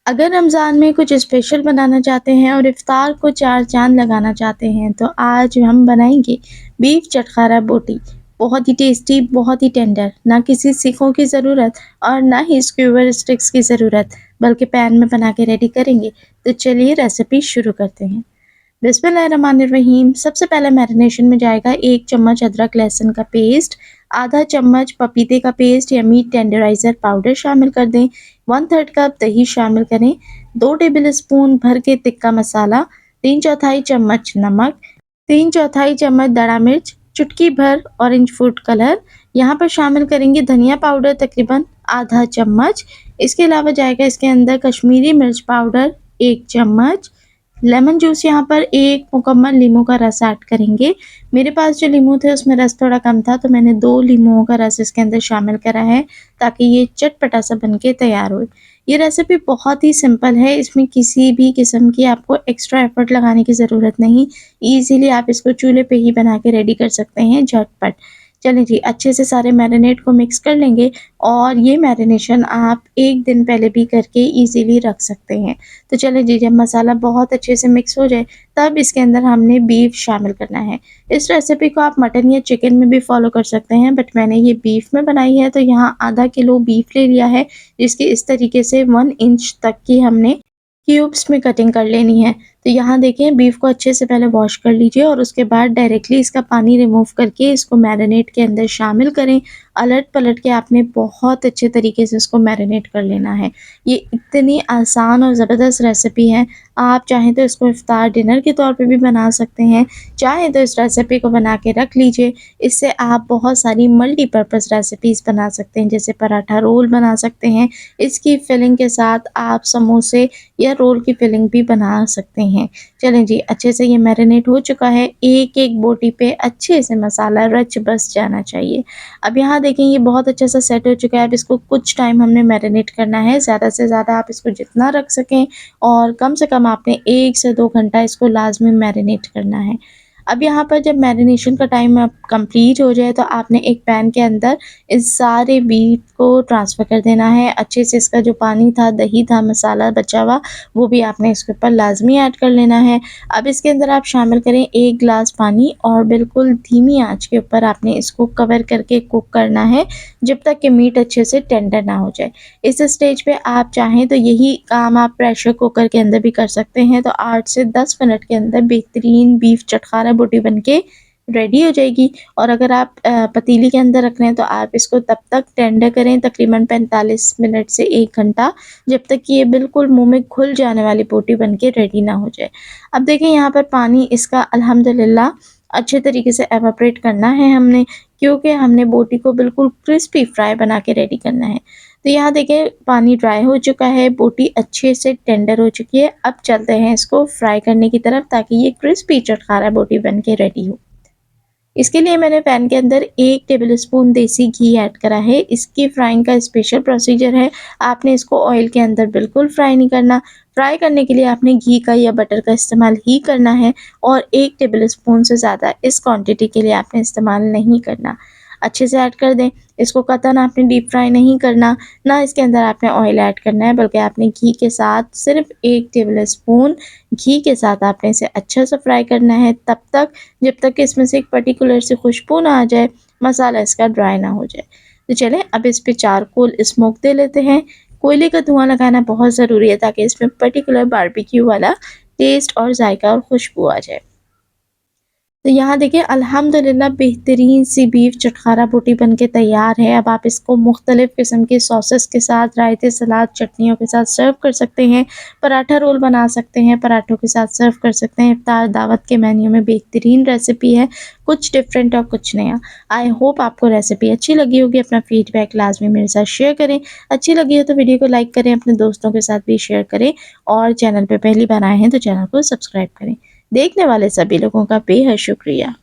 अगर रमज़ान में कुछ स्पेशल बनाना चाहते हैं और इफ्तार को चार चाँद लगाना चाहते हैं, तो आज हम बनाएँगे बीफ चटखारा बोटी। बहुत ही टेस्टी, बहुत ही टेंडर, ना किसी सीखों की ज़रूरत और ना ही स्क्यूवर स्टिक्स की ज़रूरत, बल्कि पैन में बना के रेडी करेंगे। तो चलिए रेसिपी शुरू करते हैं। बिस्मिल्लाहिर्रहमानिर्रहीम। सबसे पहले मैरिनेशन में जाएगा 1 चम्मच अदरक लहसुन का पेस्ट, आधा चम्मच पपीते का पेस्ट या मीट टेंडराइज़र पाउडर शामिल कर दें, 1/3 कप दही शामिल करें, 2 टेबल स्पून भर के तिक्का मसाला, 3/4 चम्मच नमक, 3/4 चम्मच दड़ा मिर्च, चुटकी भर ऑरेंज फूड कलर। यहाँ पर शामिल करेंगे धनिया पाउडर तकरीबन आधा चम्मच। इसके अलावा जाएगा इसके अंदर कश्मीरी मिर्च पाउडर 1 चम्मच, लेमन जूस यहाँ पर 1 मुकम्मल लीमू का रस ऐड करेंगे। मेरे पास जो लीमू थे उसमें रस थोड़ा कम था, तो मैंने 2 लीमुओं का रस इसके अंदर शामिल करा है ताकि ये चटपटा सा बन के तैयार हो। ये रेसिपी बहुत ही सिंपल है, इसमें किसी भी किस्म की आपको एक्स्ट्रा एफर्ट लगाने की ज़रूरत नहीं। ईज़िली आप इसको चूल्हे पे ही बना के रेडी कर सकते हैं झटपट। चलें जी, अच्छे से सारे मैरिनेट को मिक्स कर लेंगे और ये मैरिनेशन आप 1 दिन पहले भी करके ईज़िली रख सकते हैं। तो चलें जी, जब मसाला बहुत अच्छे से मिक्स हो जाए तब इसके अंदर हमने बीफ शामिल करना है। इस रेसिपी को आप मटन या चिकन में भी फॉलो कर सकते हैं, बट मैंने ये बीफ में बनाई है, तो यहाँ आधा किलो बीफ ले लिया है, जिसकी इस तरीके से 1 इंच तक की हमने क्यूब्स में कटिंग कर लेनी है। तो यहाँ देखें, बीफ को अच्छे से पहले वॉश कर लीजिए और उसके बाद डायरेक्टली इसका पानी रिमूव करके इसको मैरिनेट के अंदर शामिल करें। अलट-पलट के आपने बहुत अच्छे तरीके से इसको मैरिनेट कर लेना है। ये इतनी आसान और ज़बरदस्त रेसिपी है, आप चाहें तो इसको इफ्तार डिनर के तौर पे भी बना सकते हैं, चाहें तो इस रेसिपी को बना के रख लीजिए। इससे आप बहुत सारी मल्टीपर्पज़ रेसिपीज़ बना सकते हैं, जैसे पराठा रोल बना सकते हैं। इसकी फिलिंग के साथ आप समोसे या रोल की फिलिंग भी बना सकते हैं। चलें जी, अच्छे से ये मैरिनेट हो चुका है, एक-एक बोटी पे अच्छे से मसाला रच बस जाना चाहिए। अब यहाँ देखें, ये बहुत अच्छे से सेट हो चुका है। अब इसको कुछ टाइम हमने मैरिनेट करना है, ज़्यादा से ज़्यादा आप इसको जितना रख सकें, और कम से कम आपने 1 से 2 घंटा इसको लाज़मी मैरिनेट करना है। अब यहाँ पर जब मैरिनेशन का टाइम अब कंप्लीट हो जाए, तो आपने एक पैन के अंदर इस सारे बीफ को ट्रांसफ़र कर देना है। अच्छे से इसका जो पानी था, दही था, मसाला बचा हुआ, वो भी आपने इसके ऊपर लाज़मी ऐड कर लेना है। अब इसके अंदर आप शामिल करें 1 गिलास पानी और बिल्कुल धीमी आँच के ऊपर आपने इसको कवर करके कुक करना है, जब तक कि मीट अच्छे से टेंडर ना हो जाए। इस स्टेज पे आप चाहें तो यही काम आप प्रेशर कुकर के अंदर भी कर सकते हैं, तो 8 से 10 मिनट के अंदर बेहतरीन बीफ चटखारा बोटी बन के रेडी हो जाएगी। और अगर आप पतीली के अंदर रख रहे हैं, तो आप इसको तब तक टेंडर करें, तकरीबन 45 मिनट से 1 घंटा, जब तक कि ये बिल्कुल मुँह में घुल जाने वाली बोटी बन के रेडी ना हो जाए। अब देखें, यहाँ पर पानी इसका अल्हम्दुलिल्लाह अच्छे तरीके से एवापोरेट करना है हमने, क्योंकि हमने बोटी को बिल्कुल क्रिस्पी फ्राई बना के रेडी करना है। तो यहाँ देखें, पानी ड्राई हो चुका है, बोटी अच्छे से टेंडर हो चुकी है। अब चलते हैं इसको फ्राई करने की तरफ, ताकि ये क्रिस्पी चटखारा बोटी बन के रेडी हो। इसके लिए मैंने पैन के अंदर 1 टेबलस्पून देसी घी ऐड करा है। इसकी फ्राइंग का स्पेशल प्रोसीजर है, आपने इसको ऑयल के अंदर बिल्कुल फ्राई नहीं करना। फ्राई करने के लिए आपने घी का या बटर का इस्तेमाल ही करना है, और 1 टेबलस्पून से ज़्यादा इस क्वांटिटी के लिए आपने इस्तेमाल नहीं करना। अच्छे से ऐड कर दें। इसको कतई आपने डीप फ्राई नहीं करना, ना इसके अंदर आपने ऑयल ऐड करना है, बल्कि आपने घी के साथ सिर्फ़ 1 टेबलस्पून घी के साथ आपने इसे अच्छा सा फ्राई करना है, तब तक जब तक कि इसमें से एक पर्टिकुलर सी खुशबू ना आ जाए, मसाला इसका ड्राई ना हो जाए। तो चलें, अब इस पे चारकोल स्मोक दे लेते हैं। कोयले का धुआँ लगाना बहुत ज़रूरी है, ताकि इसमें पर्टिकुलर बारबेक्यू वाला टेस्ट और जायका और खुशबू आ जाए। तो यहाँ देखिए, अल्हम्दुलिल्लाह बेहतरीन सी बीफ चटखारा बोटी बन के तैयार है। अब आप इसको मुख्तलिफ़ किस्म के सॉसेस के साथ, रायते, सलाद, चटनियों के साथ सर्व कर सकते हैं। पराठा रोल बना सकते हैं, पराठों के साथ सर्व कर सकते हैं। इफ्तार दावत के मेन्यू में बेहतरीन रेसिपी है, कुछ डिफरेंट और कुछ नया। आई होप आपको रेसिपी अच्छी लगी होगी। अपना फीडबैक लाजमी मेरे साथ शेयर करें। अच्छी लगी हो तो वीडियो को लाइक करें, अपने दोस्तों के साथ भी शेयर करें, और चैनल पर पहली बार आए हैं तो चैनल को सब्सक्राइब करें। देखने वाले सभी लोगों का बेहद शुक्रिया।